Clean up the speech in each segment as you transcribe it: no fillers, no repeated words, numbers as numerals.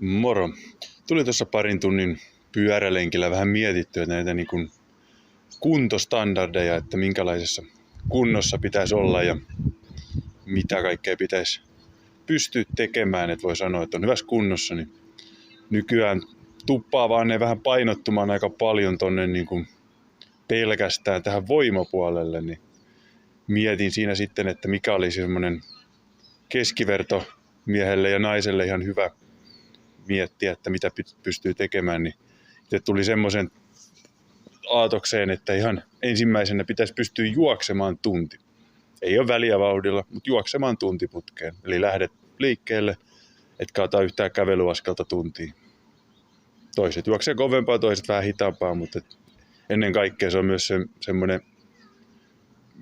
Moro. Tuli tuossa parin tunnin pyörälenkillä vähän mietittyä näitä niin kuin kuntostandardeja, että minkälaisessa kunnossa pitäisi olla ja mitä kaikkea pitäisi pystyä tekemään, että voi sanoa, että on hyvässä kunnossa. Niin nykyään tuppaa vaan ne vähän painottumaan aika paljon tonne niin kuin pelkästään tähän voimapuolelle, niin mietin siinä sitten, että mikä olisi semmoinen keskiverto miehelle ja naiselle ihan hyvä miettiä, että mitä pystyy tekemään, niin tuli semmoisen aatokseen, että ihan ensimmäisenä pitäisi pystyä juoksemaan tunti. Ei ole väliä vauhdilla, mutta juoksemaan tuntiputkeen. Eli lähdet liikkeelle, etkä ota yhtään kävelyaskelta tuntiin. Toiset juoksee kovempaa, toiset vähän hitaampaa, mutta ennen kaikkea se on myös semmoinen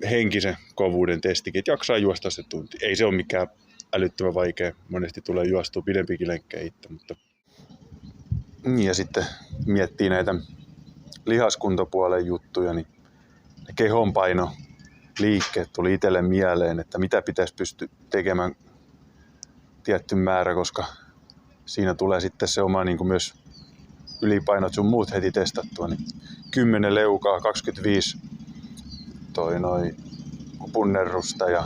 henkisen kovuuden testikin, että jaksaa juosta se tunti. Ei se ole mikään älyttömän vaikea. Monesti tulee juostua pidempikin lenkkejä itse, mutta ja sitten miettii näitä lihaskuntopuolen juttuja, niin kehonpaino liikkeet tuli itselle mieleen, että mitä pitäisi pystyä tekemään tietty määrä, koska siinä tulee sitten se oma niin kuin myös ylipainot sun muut heti testattua. Niin 10 leukaa, 25 punnerrusta ja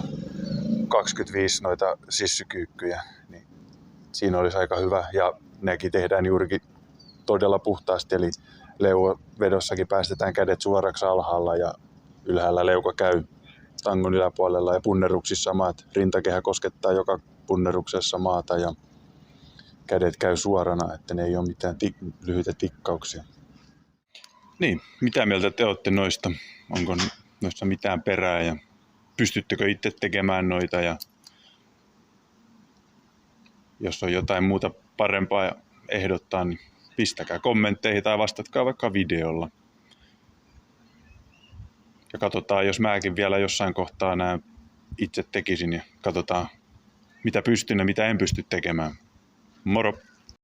25 noita sissykyykkyjä, niin siinä olisi aika hyvä. Ja nekin tehdään juurikin todella puhtaasti, eli leuavedossakin päästetään kädet suoraksi alhaalla ja ylhäällä leuka käy tangon yläpuolella ja punneruksissa maat. Rintakehä koskettaa joka punneruksessa maata ja kädet käy suorana, että ne ei ole mitään lyhyitä tikkauksia. Niin, mitä mieltä te olette noista? Onko noissa mitään perää ja pystyttekö itse tekemään noita ja jos on jotain muuta parempaa ehdottaa, niin pistäkää kommentteihin tai vastatkaa vaikka videolla. Ja katsotaan, jos mäkin vielä jossain kohtaa nämä itse tekisin ja katsotaan, mitä pystyn ja mitä en pysty tekemään. Moro!